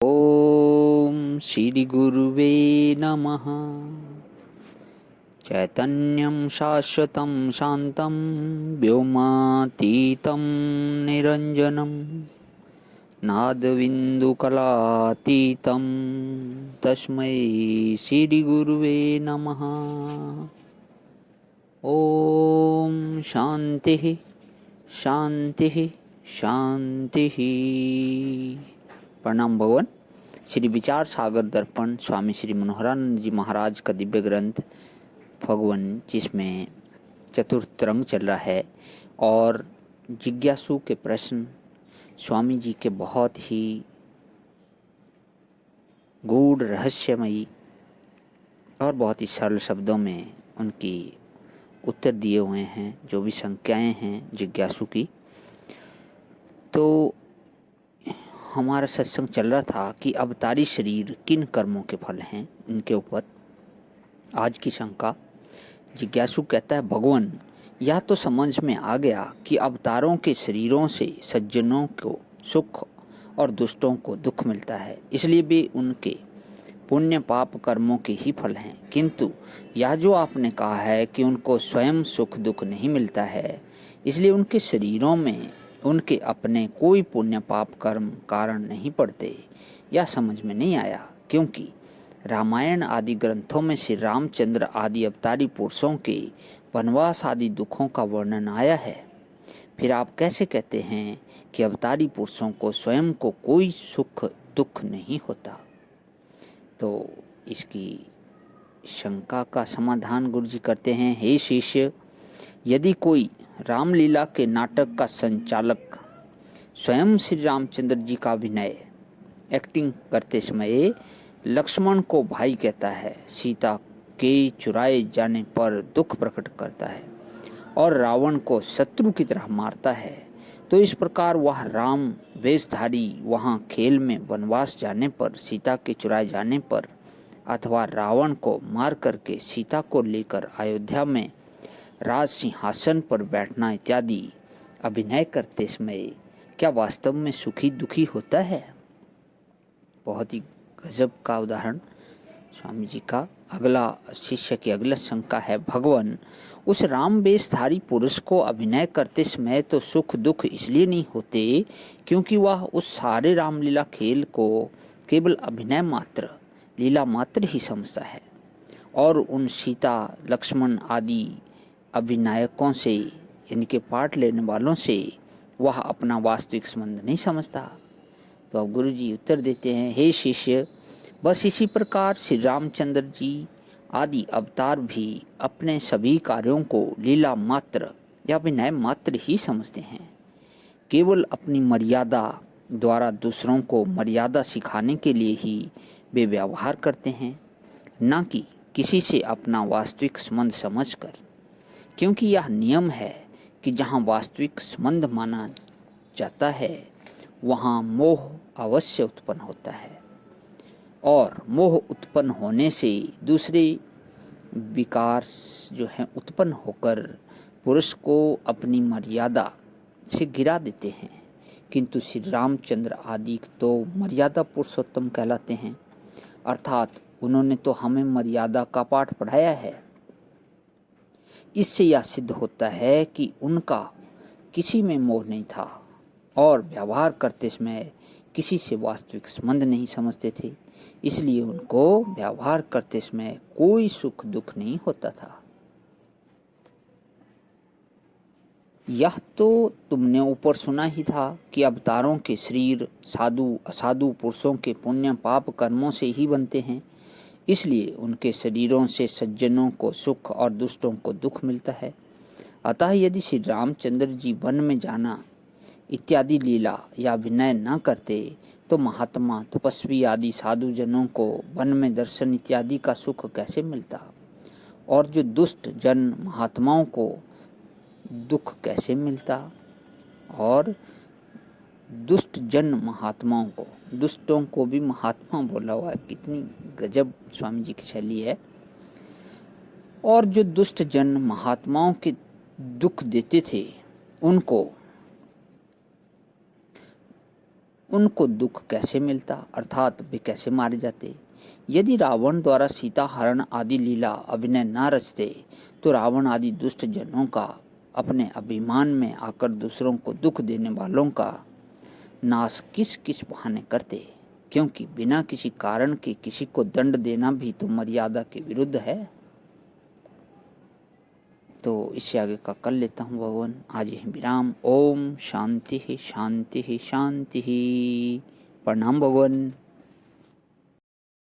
ओम श्री गुरुवे नमः। चैतन्यं शाश्वतं शान्तं व्योमातीतं निरञ्जनं नादबिन्दुकलातीतं तस्मै श्री गुरुवे नमः। ओम शांति शांति शांति। प्रणाम भगवान। श्री विचार सागर दर्पण स्वामी श्री मनोहरानंद जी महाराज का दिव्य ग्रंथ भगवान, जिसमें चतुर्थ रंग चल रहा है और जिज्ञासु के प्रश्न स्वामी जी के बहुत ही गूढ़ रहस्यमयी और बहुत ही सरल शब्दों में उनकी उत्तर दिए हुए हैं, जो भी शंकाएं हैं जिज्ञासु की। तो हमारा सत्संग चल रहा था कि अवतारी शरीर किन कर्मों के फल हैं, इनके ऊपर आज की शंका। जिज्ञासु कहता है, भगवान यह तो समझ में आ गया कि अवतारों के शरीरों से सज्जनों को सुख और दुष्टों को दुख मिलता है, इसलिए वे उनके पुण्य पाप कर्मों के ही फल हैं। किंतु यह जो आपने कहा है कि उनको स्वयं सुख दुख नहीं मिलता है, इसलिए उनके शरीरों में उनके अपने कोई पुण्य पाप कर्म कारण नहीं पड़ते, यह समझ में नहीं आया। क्योंकि रामायण आदि ग्रंथों में श्री रामचंद्र आदि अवतारी पुरुषों के वनवास आदि दुखों का वर्णन आया है, फिर आप कैसे कहते हैं कि अवतारी पुरुषों को स्वयं को कोई सुख दुख नहीं होता। तो इसकी शंका का समाधान गुरु जी करते हैं, हे शिष्य, यदि कोई रामलीला के नाटक का संचालक स्वयं श्री रामचंद्र जी का अभिनय एक्टिंग करते समय लक्ष्मण को भाई कहता है, सीता के चुराए जाने पर दुख प्रकट करता है और रावण को शत्रु की तरह मारता है, तो इस प्रकार वह राम वेशधारी वहाँ खेल में वनवास जाने पर, सीता के चुराए जाने पर अथवा रावण को मार करके सीता को लेकर अयोध्या में राज सिंहासन पर बैठना इत्यादि अभिनय करते समय क्या वास्तव में सुखी दुखी होता है। बहुत ही गजब का उदाहरण स्वामी जी का। अगला शिष्य की अगला शंका है, भगवान उस राम वेशधारी पुरुष को अभिनय करते समय तो सुख दुख इसलिए नहीं होते क्योंकि वह उस सारे रामलीला खेल को केवल अभिनय मात्र, लीला मात्र ही समझता है और उन सीता लक्ष्मण आदि अभिनायकों से, इनके पार्ट लेने वालों से वह अपना वास्तविक संबंध नहीं समझता। तो अब गुरु जी उत्तर देते हैं, हे शिष्य, बस इसी प्रकार श्री रामचंद्र जी आदि अवतार भी अपने सभी कार्यों को लीला मात्र या अभिनय मात्र ही समझते हैं। केवल अपनी मर्यादा द्वारा दूसरों को मर्यादा सिखाने के लिए ही वे व्यवहार करते हैं, न कि किसी से अपना वास्तविक संबंध समझकर। क्योंकि यह नियम है कि जहाँ वास्तविक संबंध माना जाता है वहाँ मोह अवश्य उत्पन्न होता है और मोह उत्पन्न होने से दूसरे विकार जो हैं उत्पन्न होकर पुरुष को अपनी मर्यादा से गिरा देते हैं। किंतु श्री रामचंद्र आदि तो मर्यादा पुरुषोत्तम कहलाते हैं, अर्थात उन्होंने तो हमें मर्यादा का पाठ पढ़ाया है। इससे यह सिद्ध होता है कि उनका किसी में मोह नहीं था और व्यवहार करते समय किसी से वास्तविक संबंध नहीं समझते थे, इसलिए उनको व्यवहार करते समय कोई सुख दुख नहीं होता था। यह तो तुमने ऊपर सुना ही था कि अवतारों के शरीर साधु असाधु पुरुषों के पुण्य पाप कर्मों से ही बनते हैं, इसलिए उनके शरीरों से सज्जनों को सुख और दुष्टों को दुख मिलता है। अतः यदि श्री रामचंद्र जी वन में जाना इत्यादि लीला या अभिनय न करते तो महात्मा तपस्वी आदि साधु जनों को वन में दर्शन इत्यादि का सुख कैसे मिलता, और जो दुष्ट जन महात्माओं को दुख कैसे मिलता, और दुष्ट जन महात्माओं को, दुष्टों को भी महात्मा बोला हुआ है, कितनी गजब स्वामी जी की शैली है। और जो दुष्ट जन महात्माओं के दुख देते थे उनको उनको दुख कैसे मिलता, अर्थात वे कैसे मारे जाते। यदि रावण द्वारा सीता हरण आदि लीला अभिनय न रचते तो रावण आदि दुष्ट जनों का, अपने अभिमान में आकर दूसरों को दुख देने वालों का नाश किस किस बहाने करते, क्योंकि बिना किसी कारण के किसी को दंड देना भी तो मर्यादा के विरुद्ध है। तो इससे आगे का कर लेता हूँ भगवान। आज यही विराम। ओम शांति शांति शांति। प्रणाम भगवान।